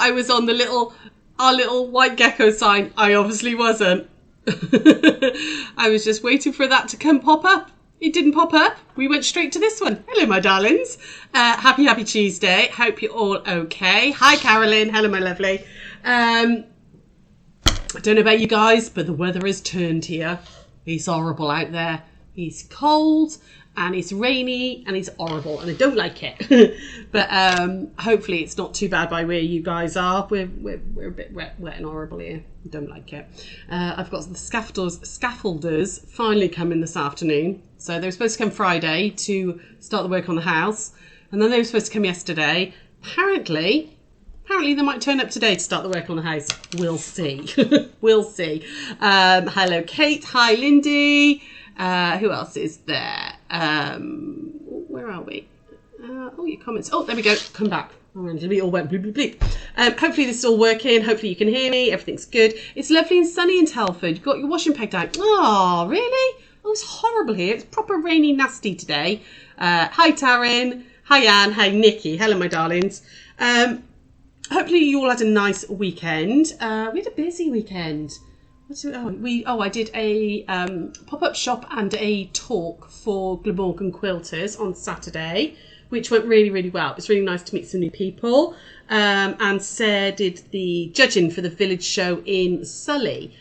I was on our little white gecko sign. I obviously wasn't. I was just waiting for that to pop up. It didn't pop up. We went straight to this one. Hello, my darlings. Happy Tuesday. Hope you're all okay. Hi, Carolyn. Hello, my lovely. I don't know about you guys, but the weather has turned here. It's horrible out there. It's cold and it's rainy and it's horrible and I don't like it. But hopefully it's not too bad by where you guys are. We're a bit wet and horrible here. I don't like it. I've got the scaffolders finally coming this afternoon. So they were supposed to come Friday to start the work on the house, and then they were supposed to come yesterday. Apparently they might turn up today to start the work on the house. We'll see. We'll see. Hello, Kate. Hi, Lindy. Who else is there? Where are we? Your comments. Oh, there we go. Come back. We all went bleep, bleep, bleep. Hopefully this is all working. Hopefully you can hear me. Everything's good. It's lovely and sunny in Telford. You've got your washing pegged out. Oh, really? Oh, it's horrible here. It's proper rainy, nasty today. Hi, Taryn. Hi, Anne. Hi, Nikki. Hello, my darlings. Hopefully you all had a nice weekend. We had a busy weekend. I did a pop-up shop and a talk for Glamorgan Quilters on Saturday, which went really, really well. It was really nice to meet some new people. And Sarah did the judging for the village show in Sully,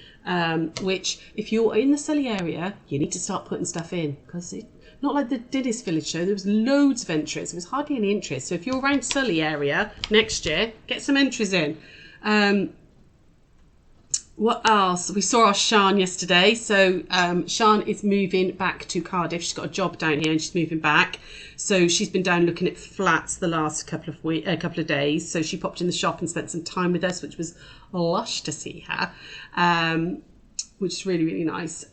which if you're in the Sully area, you need to start putting stuff in, because not like the Diddis village show, there was loads of entries. There was hardly any entries. So if you're around Sully area next year, get some entries in. What else? We saw our Sian yesterday. So Sian is moving back to Cardiff. She's got a job down here and she's moving back. So she's been down looking at flats the last couple of days. So she popped in the shop and spent some time with us, which was lush to see her, which is really, really nice.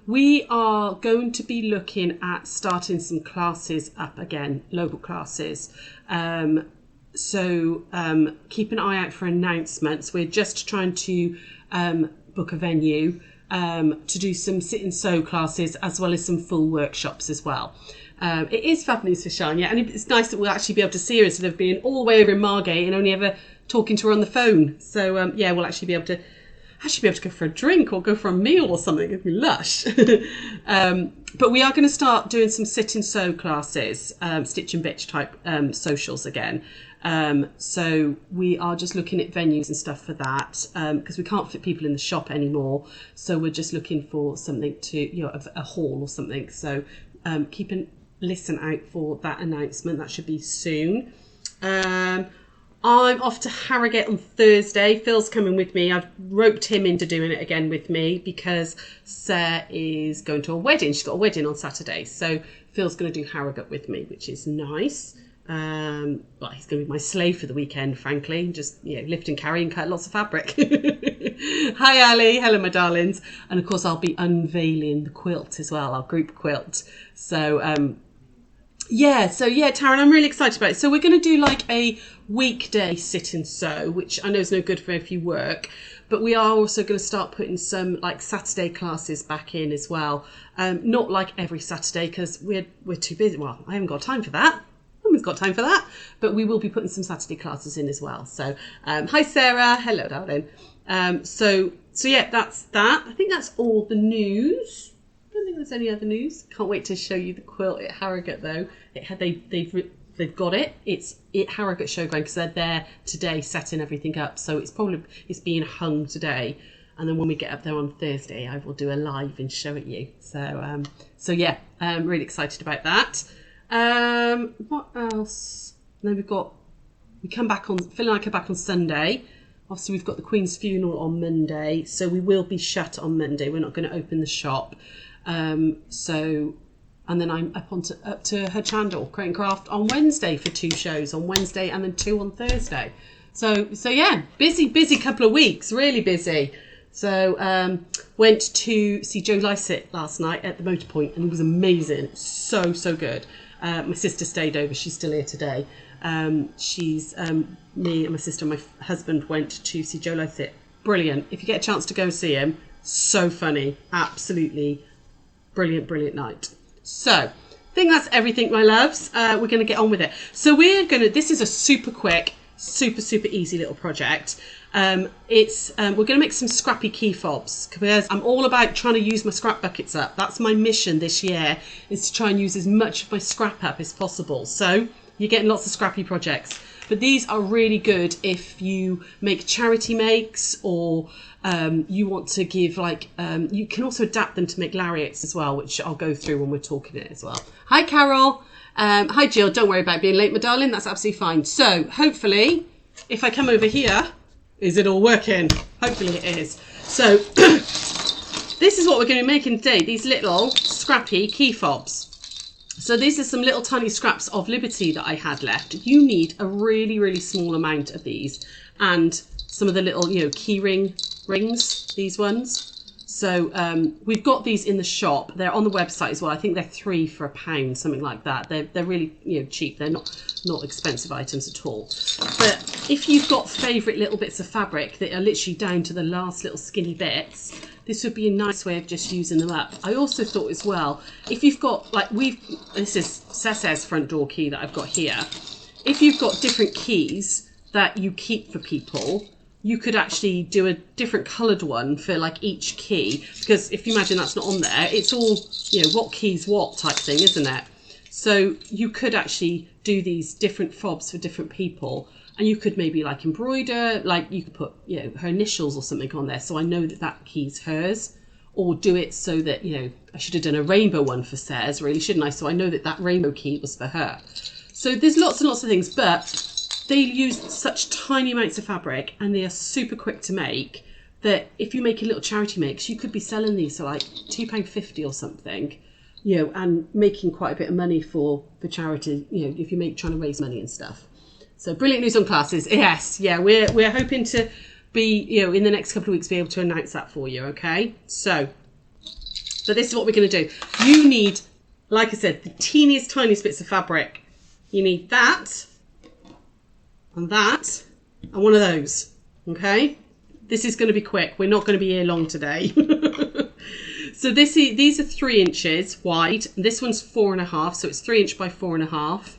We are going to be looking at starting some classes up again, local classes. So keep an eye out for announcements. We're just trying to book a venue to do some sit and sew classes as well as some full workshops as well. It is fab news for Sian, yeah, and it's nice that we'll actually be able to see her instead of being all the way over in Margate and only ever talking to her on the phone. So we'll actually be able to go for a drink or go for a meal or something. It'd be lush. But we are going to start doing some sit and sew classes, stitch and bitch type socials again. So we are just looking at venues and stuff for that, because we can't fit people in the shop anymore. So we're just looking for something to, a hall or something. So keep a listen out for that announcement. That should be soon. I'm off to Harrogate on Thursday. Phil's coming with me. I've roped him into doing it again with me because Sarah is going to a wedding. She's got a wedding on Saturday. So Phil's going to do Harrogate with me, which is nice. Well, he's going to be my slave for the weekend, frankly. Just, lift and carry and cut lots of fabric. Hi, Ali. Hello, my darlings. And, of course, I'll be unveiling the quilt as well, our group quilt. So, Taryn, I'm really excited about it. So we're going to do like a weekday sit and sew, which I know is no good for if you work, but we are also going to start putting some like Saturday classes back in as well. Not like every Saturday because we're too busy. Well, I haven't got time for that. Nobody's got time for that, but we will be putting some Saturday classes in as well. So, hi Sarah. Hello, darling. So that's that. I think that's all the news. I don't think there's any other news. Can't wait to show you the quilt at Harrogate though. They've got it. It's at Harrogate Showground because they're there today setting everything up. So it's being hung today, and then when we get up there on Thursday, I will do a live and show it you. So I'm really excited about that. What else? Then we come back on. Phil and I come back on Sunday. Obviously, we've got the Queen's funeral on Monday, so we will be shut on Monday. We're not going to open the shop. And then I'm up to her channel, Crate and Craft, on Wednesday for 2 shows on Wednesday and then 2 on Thursday. So yeah, busy couple of weeks, really busy. So went to see Joe Lycett last night at the Motor Point, and it was amazing. So good. My sister stayed over. She's still here today. Me and my sister and my husband went to see Joe Lycett. Brilliant. If you get a chance to go and see him, so funny. Absolutely brilliant night. So, I think that's everything, my loves. We're going to get on with it. So this is a super quick Super, super easy little project. We're going to make some scrappy key fobs because I'm all about trying to use my scrap buckets up. That's my mission this year, is to try and use as much of my scrap up as possible. So you're getting lots of scrappy projects. But these are really good if you make charity makes, or you want to give you can also adapt them to make lariats as well, which I'll go through when we're talking it as well. Hi, Carol. Hi, Jill. Don't worry about being late, my darling. That's absolutely fine. So hopefully, if I come over here, is it all working? Hopefully it is. So this is what we're going to be making today. These little scrappy key fobs. So these are some little tiny scraps of Liberty that I had left. You need a really, really small amount of these, and some of the little, key rings, these ones. So we've got these in the shop. They're on the website as well. I think they're 3 for £1, something like that. They're really cheap. They're not expensive items at all. But if you've got favourite little bits of fabric that are literally down to the last little skinny bits, this would be a nice way of just using them up. I also thought as well, if you've got this is Cece's front door key that I've got here. If you've got different keys that you keep for people, you could actually do a different coloured one for each key, because if you imagine that's not on there, it's all, what key's what type thing, isn't it? So you could actually do these different fobs for different people, and you could maybe embroider, you could put, her initials or something on there, so I know that key's hers, or do it so that, I should have done a rainbow one for Sarah's, really, shouldn't I? So I know that rainbow key was for her. So there's lots and lots of things, but they use such tiny amounts of fabric, and they are super quick to make, that if you make a little charity mix, you could be selling these for £2.50 or something, and making quite a bit of money for charity, if you're trying to raise money and stuff. So brilliant news on classes. Yes, yeah, we're hoping to be, in the next couple of weeks, be able to announce that for you, okay? So this is what we're going to do. You need, like I said, the teeniest, tiniest bits of fabric. You need that, and that, and one of those, okay? This is going to be quick. We're not going to be here long today. So these are 3 inches wide. This one's 4.5, so it's 3 inch by 4.5.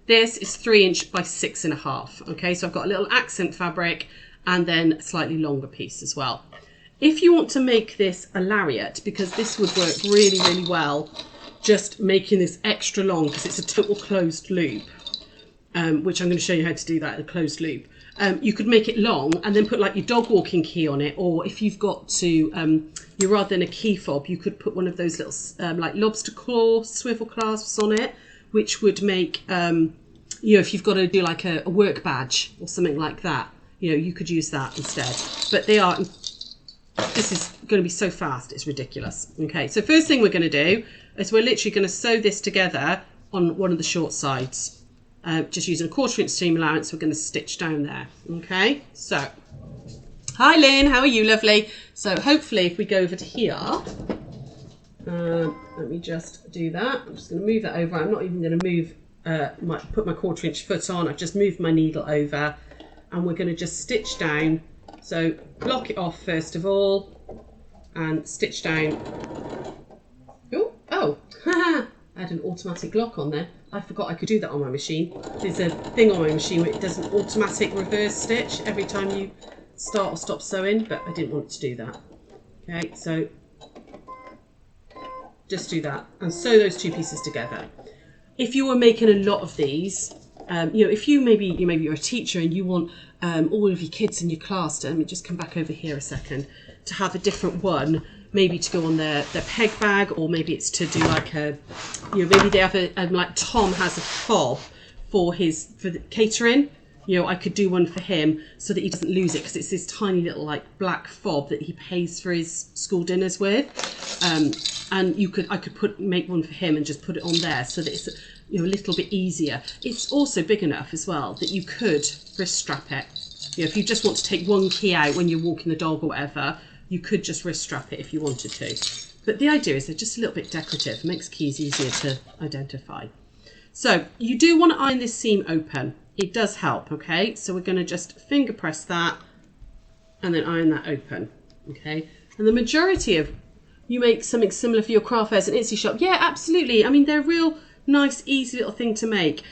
This is 3 inch by 6.5. Okay, so I've got a little accent fabric and then a slightly longer piece as well. If you want to make this a lariat, because this would work really, really well, just making this extra long, because it's a total closed loop, which I'm going to show you how to do that, a closed loop. You could make it long and then put your dog walking key on it, or if you've got to, rather than a key fob, you could put one of those little lobster claw swivel clasps on it, which would make, if you've got to do a work badge or something like that, you could use that instead. But this is going to be so fast, it's ridiculous. Okay, so first thing we're going to do is we're literally going to sew this together on one of the short sides. Just using a 1/4 inch seam allowance, we're going to stitch down there. Okay, so hi Lynn, how are you, lovely? So hopefully if we go over to here, let me just do that. I'm just going to move that over. I'm not even going to move put my 1/4 inch foot on. I've just moved my needle over, and we're going to just stitch down. So block it off first of all, and stitch down. Oh, I had an automatic lock on there. I forgot I could do that on my machine. There's a thing on my machine where it does an automatic reverse stitch every time you start or stop sewing, but I didn't want it to do that. Okay, so just do that and sew those 2 pieces together. If you were making a lot of these, if maybe you're a teacher and you want all of your kids in your class to, let me just come back over here a second, to have a different one, maybe to go on their peg bag, or maybe it's to do maybe they have like Tom has a fob for the catering. I could do one for him so that he doesn't lose it, because it's this tiny little black fob that he pays for his school dinners with. And I could make one for him and just put it on there so that it's a little bit easier. It's also big enough as well that you could wrist strap it. If you just want to take one key out when you're walking the dog or whatever, you could just wrist strap it if you wanted to. But the idea is they're just a little bit decorative. It makes keys easier to identify. So you do want to iron this seam open. It does help, okay? So we're going to just finger press that and then iron that open, okay? And the majority of, you make something similar for your craft fairs and Etsy shop. Yeah, absolutely. I mean, they're a real nice, easy little thing to make.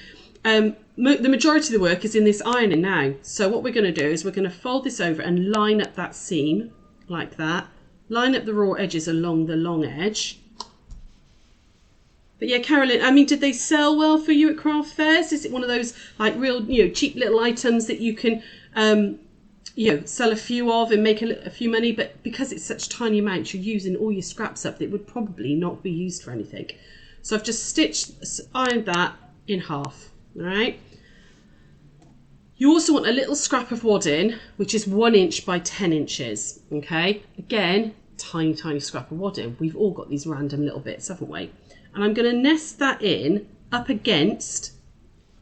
the majority of the work is in this ironing now. So what we're going to do is we're going to fold this over and line up that seam like that. Line up the raw edges along the long edge. But yeah, Carolyn, I mean, did they sell well for you at craft fairs? Is it one of those like real, cheap little items that you can, sell a few of and make a few money? But because it's such tiny amounts, you're using all your scraps up, that would probably not be used for anything. So I've just ironed that in half, all right? You also want a little scrap of wadding, which is 1 inch by 10 inches, okay? Again, tiny, tiny scrap of wadding. We've all got these random little bits, haven't we? And I'm going to nest that in up against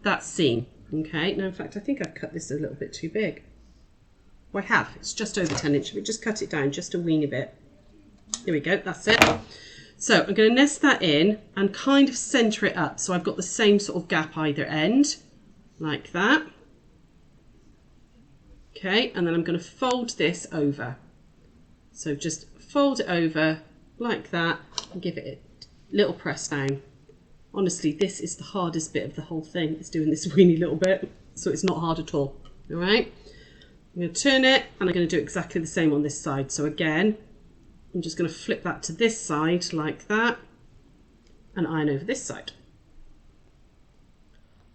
that seam, okay? Now, in fact, I think I've cut this a little bit too big. Well, I have. It's just over 10 inches, but just cut it down just a weeny bit. Here we go. That's it. So I'm going to nest that in and kind of centre it up. So I've got the same sort of gap either end, like that. Okay, and then I'm going to fold this over. So just fold it over like that and give it a little press down. Honestly, this is the hardest bit of the whole thing, is doing this weeny little bit. So it's not hard at all. All right, I'm going to turn it and I'm going to do exactly the same on this side. So again, I'm just going to flip that to this side like that and iron over this side.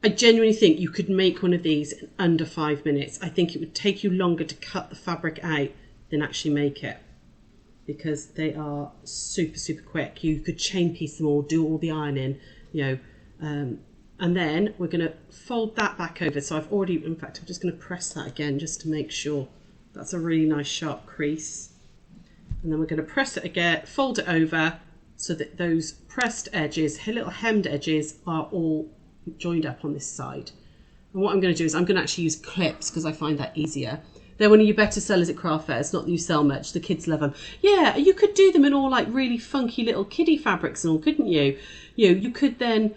I genuinely think you could make one of these in under 5 minutes. I think it would take you longer to cut the fabric out than actually make it, because they are super, super quick. You could chain piece them all, do all the ironing, and then we're going to fold that back over. So I've already, in fact, I'm just going to press that again just to make sure that's a really nice sharp crease. And then we're going to press it again, fold it over so that those pressed edges, little hemmed edges, are all joined up on this side. And what I'm going to do is I'm going to actually use clips because I find that easier. They're one of your better sellers at craft fairs. Not that you sell much, the kids love them. Yeah, you could do them in all like really funky little kiddie fabrics and all, couldn't you? You could then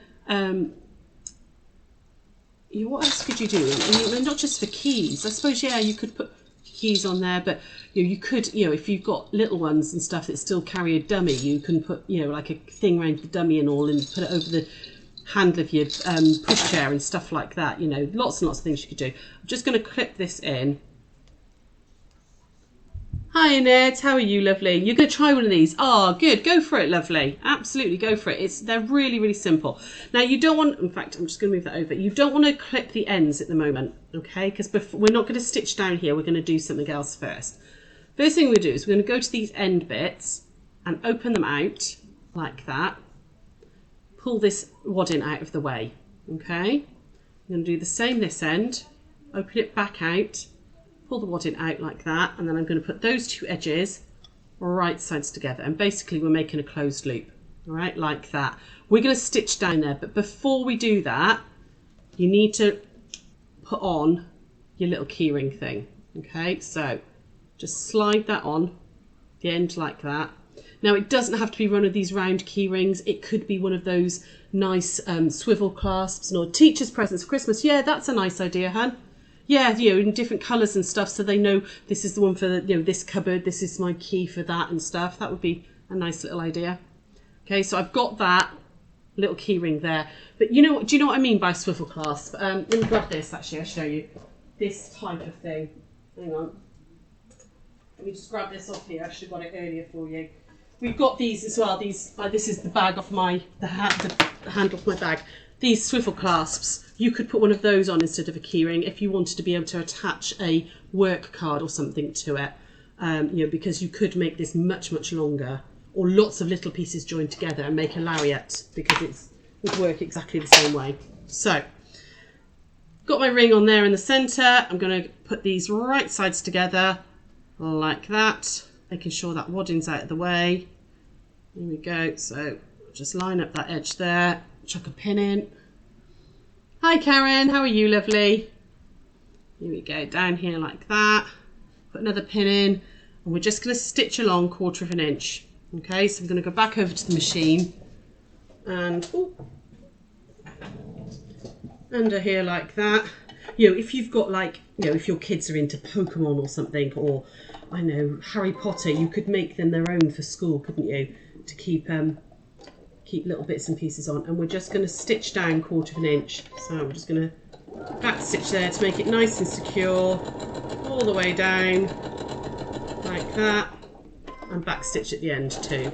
what else could you do? I mean, not just for keys, I suppose. Yeah, you could put keys on there, but you could, if you've got little ones and stuff that still carry a dummy, you can put like a thing around the dummy and all, and put it over the handle of your pushchair and stuff like that. Lots and lots of things you could do. I'm just going to clip this in. Hi Ned, how are you, lovely? You're going to try one of these? Oh, good. Go for it, lovely. Absolutely, go for it. They're really, really simple. Now, you don't want, in fact, I'm just going to move that over. You don't want to clip the ends at the moment, okay? Because we're not going to stitch down here. We're going to do something else first. First thing we do is we're going to go to these end bits and open them out like that. Pull this wadding out of the way, okay? I'm going to do the same this end. Open it back out. Pull the wadding out like that, and then I'm going to put those two edges right sides together, and basically we're making a closed loop, all right, like that. We're going to stitch down there, but before we do that, you need to put on your little keyring thing, okay? So just slide that on the end like that. Now, it doesn't have to be one of these round key rings. It could be one of those nice swivel clasps, or teacher's presents for Christmas. Yeah, that's a nice idea, hun. Yeah, in different colours and stuff, so they know this is the one for this cupboard, this is my key for that and stuff. That would be a nice little idea. Okay, so I've got that little key ring there. But do you know what I mean by swivel clasp? Let me grab this, actually, I'll show you. This type of thing. Hang on. Let me just grab this off here. I should have got it earlier for you. We've got these as well. These, this is the bag off the handle of my bag. These swivel clasps, you could put one of those on instead of a keyring if you wanted to be able to attach a work card or something to it. Because you could make this much, much longer, or lots of little pieces joined together and make a lariat, because it would work exactly the same way. So, got my ring on there in the centre. I'm going to put these right sides together like that, making sure that wadding's out of the way. Here we go. So just line up that edge there, chuck a pin in. Hi Karen, how are you, lovely? Here we go, down here like that. Put another pin in, and we're just going to stitch along 1/4 of an inch. Okay, so I'm going to go back over to the machine and under here like that. If you've got if your kids are into Pokemon or something, or I know Harry Potter, you could make them their own for school, couldn't you? To keep keep little bits and pieces on, and we're just going to stitch down 1/4 inch. So I'm just going to back stitch there to make it nice and secure all the way down like that, and back stitch at the end too.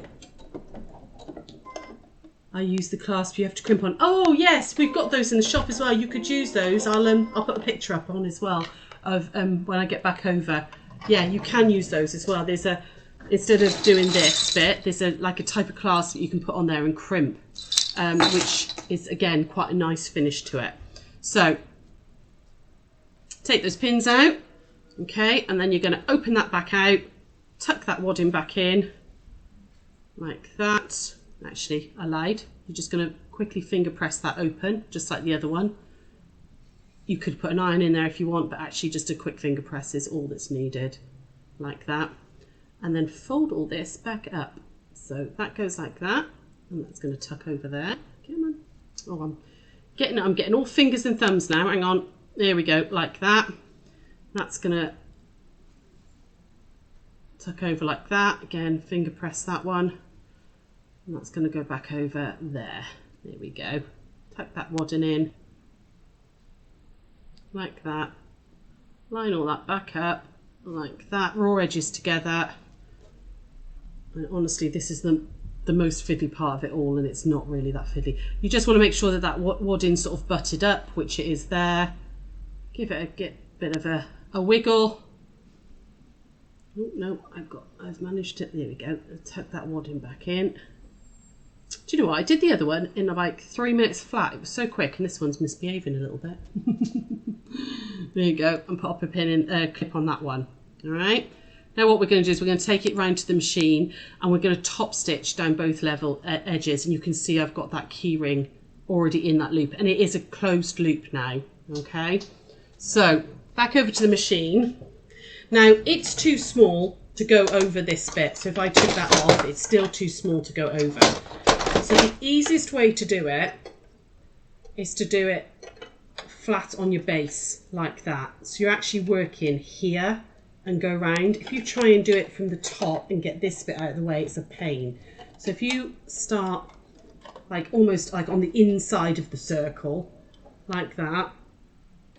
I use the clasp you have to crimp on. Oh yes, we've got those in the shop as well. You could use those. I'll put a picture up on as well of when I get back over. Yeah, you can use those as well. There's a, instead of doing this bit, there's a like a type of clasp that you can put on there and crimp, which is again quite a nice finish to it. So take those pins out, okay, and then you're going to open that back out, tuck that wadding back in like that. Actually, I lied. You're just going to quickly finger press that open, just like the other one. You could put an iron in there if you want, but actually just a quick finger press is all that's needed, like that. And then fold all this back up. So that goes like that, and that's going to tuck over there. Come on. Oh, I'm getting all fingers and thumbs now. Hang on. There we go, like that. That's going to tuck over like that. Again, finger press that one. And that's going to go back over there. There we go. Tuck that wadding in. Like that. Line all that back up. Like that. Raw edges together. And honestly, this is the most fiddly part of it all, and it's not really that fiddly. You just want to make sure that that wadding's sort of butted up, which it is there. Give it a bit of a wiggle. Oh, no, I've managed to, there we go. Tuck that wadding back in. Do you know what? I did the other one in like 3 minutes flat. It was so quick, and this one's misbehaving a little bit. There you go. And pop a pin in, clip on that one. All right. Now what we're going to do is we're going to take it round to the machine, and we're going to top stitch down both level edges. And you can see I've got that key ring already in that loop, and it is a closed loop now. Okay. So back over to the machine. Now it's too small to go over this bit. So if I took that off, it's still too small to go over. So the easiest way to do it is to do it flat on your base like that. So you're actually working here and go round. If you try and do it from the top and get this bit out of the way, it's a pain. So if you start like almost like on the inside of the circle like that,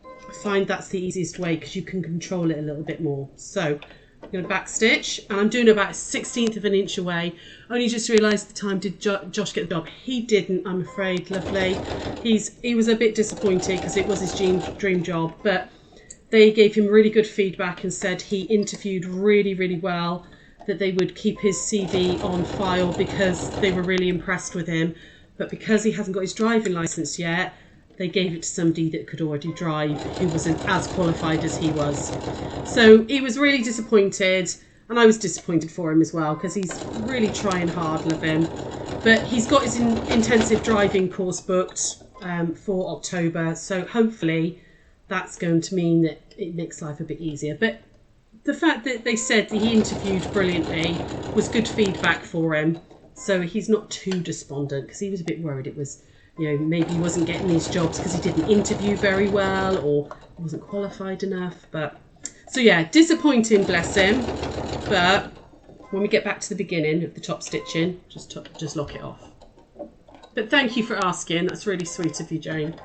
I find that's the easiest way because you can control it a little bit more. So I'm going to back stitch, and I'm doing about 1/16 of an inch away. Only just realised the time. Did Josh get the job? He didn't, I'm afraid. Lovely. He was a bit disappointed because it was his dream job, but they gave him really good feedback and said he interviewed really, really well, that they would keep his CV on file because they were really impressed with him. But because he hasn't got his driving licence yet, they gave it to somebody that could already drive, who wasn't as qualified as he was. So he was really disappointed, and I was disappointed for him as well, because he's really trying hard, love him. But he's got his intensive driving course booked for October, so hopefully that's going to mean that it makes life a bit easier. But the fact that they said that he interviewed brilliantly was good feedback for him, so he's not too despondent, because he was a bit worried it was, you know, maybe he wasn't getting these jobs because he didn't interview very well or wasn't qualified enough. But so yeah, disappointing, bless him. But when we get back to the beginning of the top stitching, just lock it off. But thank you for asking. That's really sweet of you, Jane.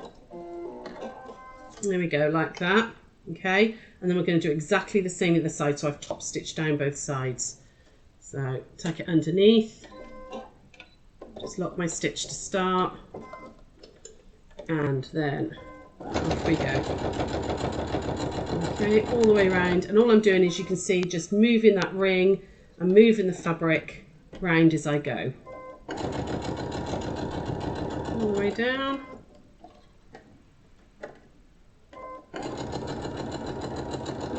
There we go, like that. Okay, and then we're going to do exactly the same at the side. So I've top stitched down both sides. So tuck it underneath. Just lock my stitch to start. And then off we go. Okay, all the way around, and all I'm doing is, you can see, just moving that ring and moving the fabric round as I go. All the way down.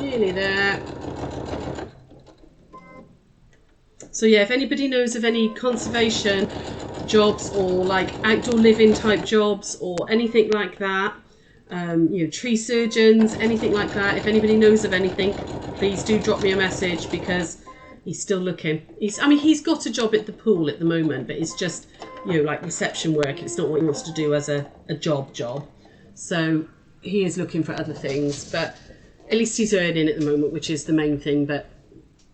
Nearly there. So yeah, if anybody knows of any conservation jobs or like outdoor living type jobs or anything like that, you know, tree surgeons, anything like that, if anybody knows of anything, please do drop me a message, because he's still looking. He's got a job at the pool at the moment, but it's just, you know, like reception work. It's not what he wants to do as a job. So he is looking for other things, but at least he's earning at the moment, which is the main thing. But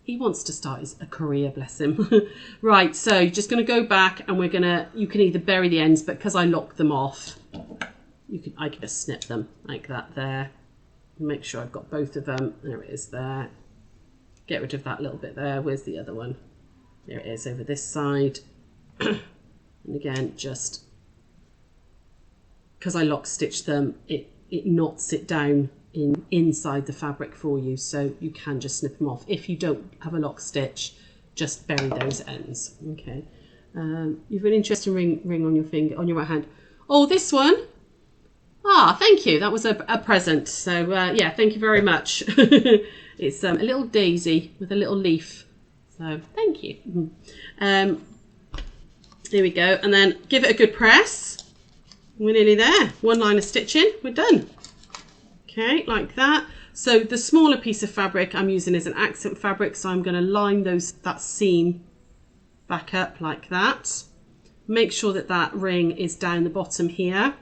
He wants to start a career, bless him. Right, so you're just going to go back and you can either bury the ends, but because I locked them off, I can just snip them like that there. Make sure I've got both of them. There it is there. Get rid of that little bit there. Where's the other one? There it is over this side. And again, just because I lock stitched them, it knots it down inside the fabric for you, so you can just snip them off. If you don't have a lock stitch, just bury those ends. Okay. You've an interesting ring on your finger, on your right hand. Oh, this one. Ah, thank you. That was a present. So yeah, thank you very much. It's a little daisy with a little leaf. So thank you. There we go. And then give it a good press. We're nearly there. One line of stitching. We're done. Okay, like that. So the smaller piece of fabric I'm using is an accent fabric, so I'm going to line that seam back up like that. Make sure that ring is down the bottom here.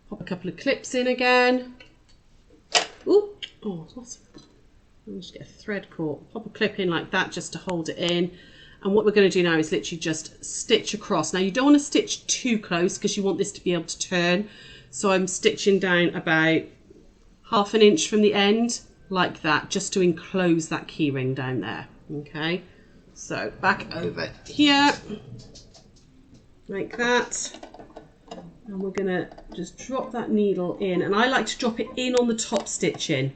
Pop a couple of clips in again. Ooh, oh, I'll just get a thread caught. Pop a clip in like that just to hold it in. And what we're going to do now is literally just stitch across. Now you don't want to stitch too close because you want this to be able to turn. So I'm stitching down about 1/2 inch from the end, like that, just to enclose that key ring down there. Okay, so back over here, like that. And we're gonna just drop that needle in, and I like to drop it in on the top stitching,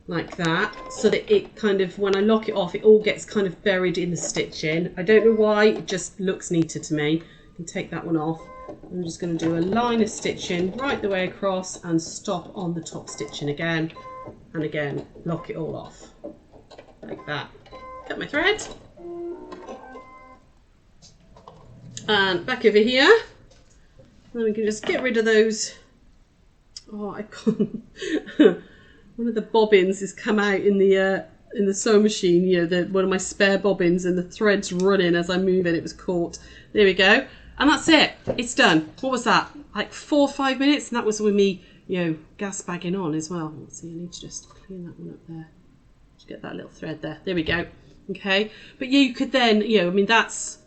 like that, so that it kind of, when I lock it off, it all gets kind of buried in the stitching. I don't know why, it just looks neater to me. I can take that one off. I'm just going to do a line of stitching right the way across and stop on the top stitching again, and again lock it all off like that. Cut my thread and back over here, and then we can just get rid of those. Oh, I can't. One of the bobbins has come out in the sewing machine, you know, one of my spare bobbins, and the thread's running as I move it. It was caught. There we go. And that's it. It's done. What was that? Like 4 or 5 minutes? And that was with me, you know, gas bagging on as well. Let's see, I need to just clean that one up there. Just get that little thread there. There we go. Okay. But you could then, you know, I mean, that's,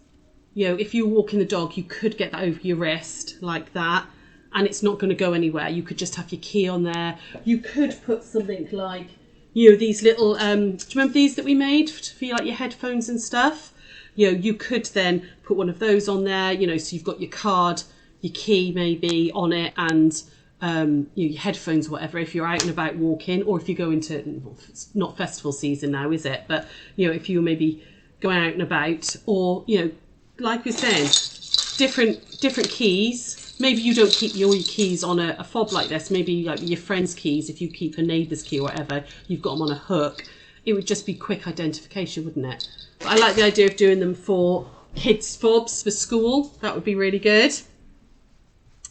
you know, if you're walking the dog, you could get that over your wrist like that. And it's not going to go anywhere. You could just have your key on there. You could put something like, you know, these little, do you remember these that we made for like your headphones and stuff? You know, you could then put one of those on there, you know, so you've got your card, your key maybe on it, and you know, your headphones, whatever, if you're out and about walking, or if you go into, it's not festival season now, is it? But, you know, if you're maybe going out and about, or, you know, like we're saying, different keys. Maybe you don't keep all your keys on a fob like this. Maybe like your friend's keys, if you keep a neighbour's key or whatever, you've got them on a hook. It would just be quick identification, wouldn't it? But I like the idea of doing them for kids' fobs for school. That would be really good.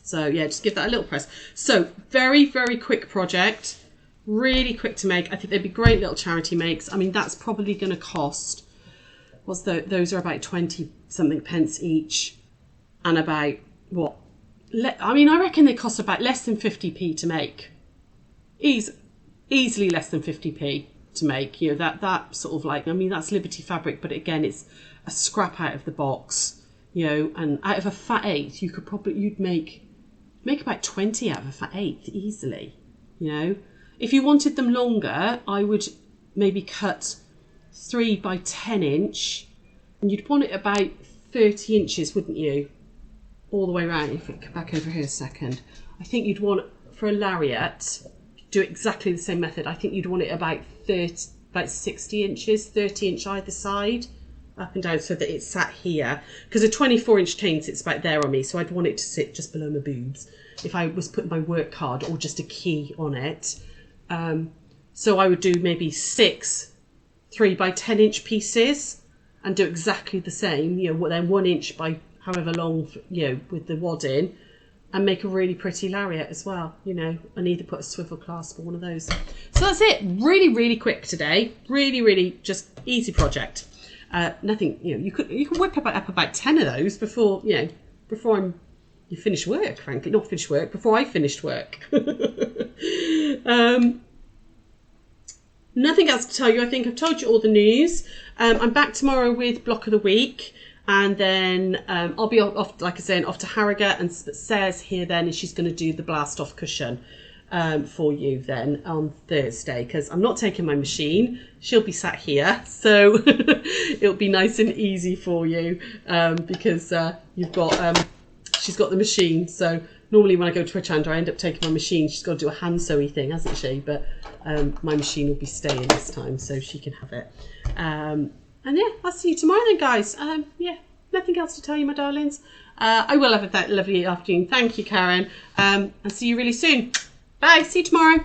So yeah, just give that a little press. So very, very quick project. Really quick to make. I think they'd be great little charity makes. I mean, that's probably going to cost, those are about 20 something pence each. And about, what? I mean, I reckon they cost about less than 50p to make. Easily less than 50p. To make, you know, that sort of like, I mean, that's Liberty fabric, but again, it's a scrap out of the box, you know, and out of a fat 8, you'd make about 20 out of a fat 8 easily, you know. If you wanted them longer, I would maybe cut 3 by 10 inch, and you'd want it about 30 inches, wouldn't you? All the way around. If we come back over here a second, I think you'd want, for a lariat, do exactly the same method. I think you'd want it about 60 inches, 30 inch either side, up and down, so that it's sat here. Because a 24-inch chain sits about there on me, so I'd want it to sit just below my boobs if I was putting my work card or just a key on it. So I would do maybe 6 3 by 10 inch pieces and do exactly the same, you know, then 1 inch by however long, you know, with the wadding, and make a really pretty lariat as well, you know, and either put a swivel clasp or one of those. So that's it. Really, really quick today. Really, really just easy project. Nothing, you know, you could whip up about 10 of those before, you know, before you finish work, frankly. Not finish work, before I finished work. nothing else to tell you. I think I've told you all the news. I'm back tomorrow with Block of the Week. And then I'll be off, like I say, off to Harrogate. And Sarah's here then, and she's going to do the blast off cushion for you then on Thursday. Because I'm not taking my machine. She'll be sat here. So it'll be nice and easy for you because you've got... she's got the machine. So normally when I go to her Chandra, I end up taking my machine. She's got to do a hand sewy thing, hasn't she? But my machine will be staying this time, so she can have it. And yeah, I'll see you tomorrow then, guys. Yeah, nothing else to tell you, my darlings. I will have a lovely afternoon. Thank you, Karen. And see you really soon. Bye. See you tomorrow.